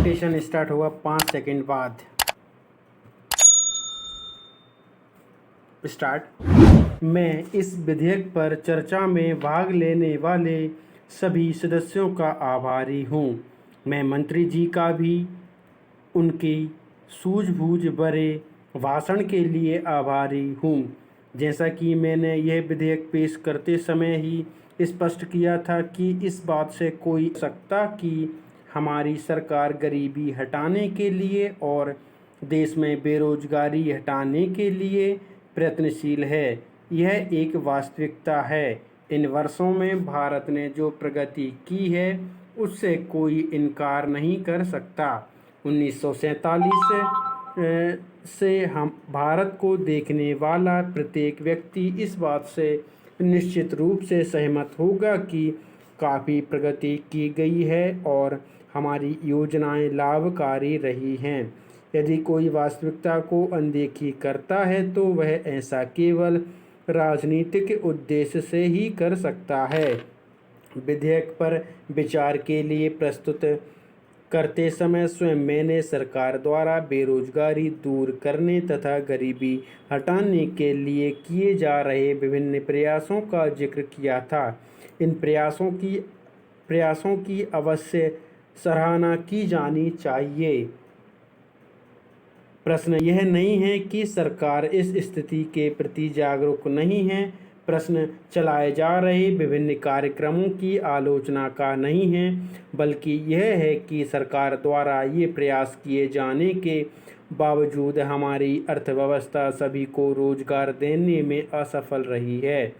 काउंटेशन start होगा 5 second बाद। Start. मैं इस विधेयक पर चर्चा में भाग लेने वाले सभी सदस्यों का आभारी हूं। मैं मंत्री जी का भी उनकी सूझबूझ भरे भाषण के लिए आभारी हूं। जैसा कि मैंने यह विधेयक पेश करते समय ही स्पष्ट किया था कि इस बात से कोई सकता कि हमारी सरकार गरीबी हटाने के लिए और देश में बेरोजगारी हटाने के लिए प्रयत्नशील है। यह एक वास्तविकता है। इन वर्षों में भारत ने जो प्रगति की है उससे कोई इनकार नहीं कर सकता। 1947 से हम भारत को देखने वाला प्रत्येक व्यक्ति इस बात से निश्चित रूप से सहमत होगा कि काफ़ी प्रगति की गई है और हमारी योजनाएं लाभकारी रही हैं। यदि कोई वास्तविकता को अनदेखी करता है तो वह ऐसा केवल राजनीतिक उद्देश्य से ही कर सकता है। विधेयक पर विचार के लिए प्रस्तुत करते समय स्वयं मैंने सरकार द्वारा बेरोजगारी दूर करने तथा गरीबी हटाने के लिए किए जा रहे विभिन्न प्रयासों का जिक्र किया था। इन प्रयासों की अवश्य सराहना की जानी चाहिए। प्रश्न यह नहीं है कि सरकार इस स्थिति के प्रति जागरूक नहीं है। प्रश्न चलाए जा रहे विभिन्न कार्यक्रमों की आलोचना का नहीं है, बल्कि यह है कि सरकार द्वारा ये प्रयास किए जाने के बावजूद हमारी अर्थव्यवस्था सभी को रोजगार देने में असफल रही है।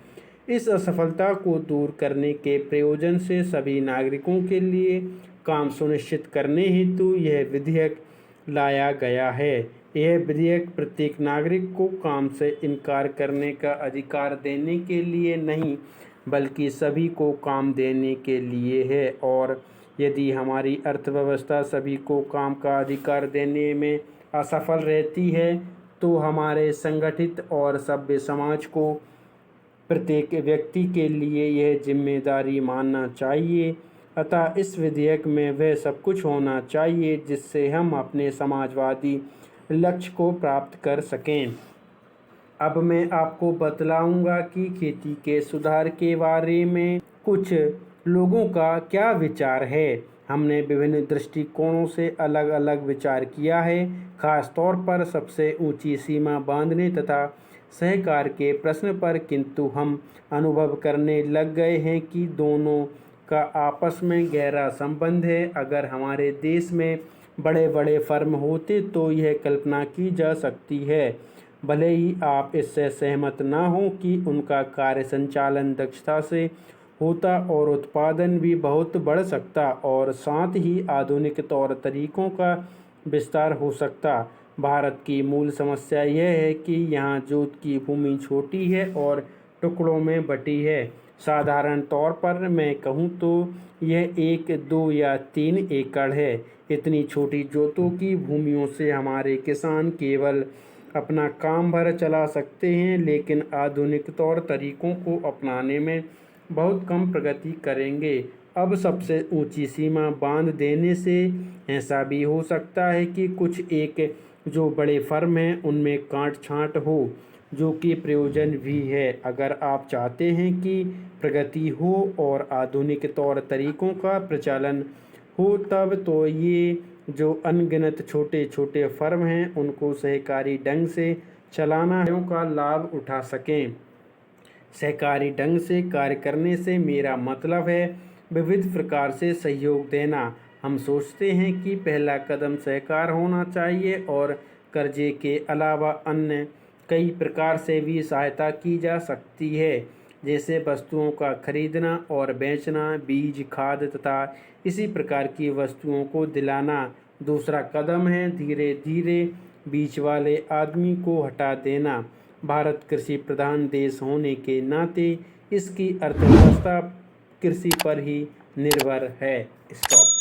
इस असफलता को दूर करने के प्रयोजन से सभी नागरिकों के लिए काम सुनिश्चित करने हेतु यह विधेयक लाया गया है। यह विधेयक प्रत्येक नागरिक को काम से इनकार करने का अधिकार देने के लिए नहीं, बल्कि सभी को काम देने के लिए है। और यदि हमारी अर्थव्यवस्था सभी को काम का अधिकार देने में असफल रहती है तो हमारे संगठित और सभ्य समाज को प्रत्येक व्यक्ति के लिए यह जिम्मेदारी मानना चाहिए। अतः इस विधेयक में वह सब कुछ होना चाहिए जिससे हम अपने समाजवादी लक्ष्य को प्राप्त कर सकें। अब मैं आपको बतलाऊंगा कि खेती के सुधार के बारे में कुछ लोगों का क्या विचार है। हमने विभिन्न दृष्टिकोणों से अलग अलग विचार किया है, खास तौर पर सबसे ऊंची सीमा बांधने तथा सहकार के प्रश्न पर, किंतु हम अनुभव करने लग गए हैं कि दोनों का आपस में गहरा संबंध है। अगर हमारे देश में बड़े बड़े फर्म होते तो यह कल्पना की जा सकती है, भले ही आप इससे सहमत ना हो, कि उनका कार्य संचालन दक्षता से होता और उत्पादन भी बहुत बढ़ सकता और साथ ही आधुनिक तौर तरीकों का विस्तार हो सकता। भारत की मूल समस्या यह है कि यहाँ जोत की भूमि छोटी है और टुकड़ों में बटी है। साधारण तौर पर मैं कहूँ तो यह 1, 2 या 3 एकड़ है। इतनी छोटी जोतों की भूमियों से हमारे किसान केवल अपना काम भर चला सकते हैं, लेकिन आधुनिक तौर तरीकों को अपनाने में बहुत कम प्रगति करेंगे। अब सबसे ऊंची सीमा बांध देने से ऐसा भी हो सकता है कि कुछ एक जो बड़े फर्म हैं उनमें काट छांट हो, जो कि प्रयोजन भी है। अगर आप चाहते हैं कि प्रगति हो और आधुनिक तौर तरीकों का प्रचलन हो, तब तो ये जो अनगिनत छोटे छोटे फर्म हैं उनको सहकारी ढंग से चलाना का लाभ उठा सकें। सहकारी ढंग से कार्य करने से मेरा मतलब है विविध प्रकार से सहयोग देना। हम सोचते हैं कि पहला कदम सहकार होना चाहिए और कर्जे के अलावा अन्य कई प्रकार से भी सहायता की जा सकती है, जैसे वस्तुओं का खरीदना और बेचना, बीज, खाद तथा इसी प्रकार की वस्तुओं को दिलाना। दूसरा कदम है धीरे धीरे बीच वाले आदमी को हटा देना। भारत कृषि प्रधान देश होने के नाते इसकी अर्थव्यवस्था कृषि पर ही निर्भर है। स्टॉप।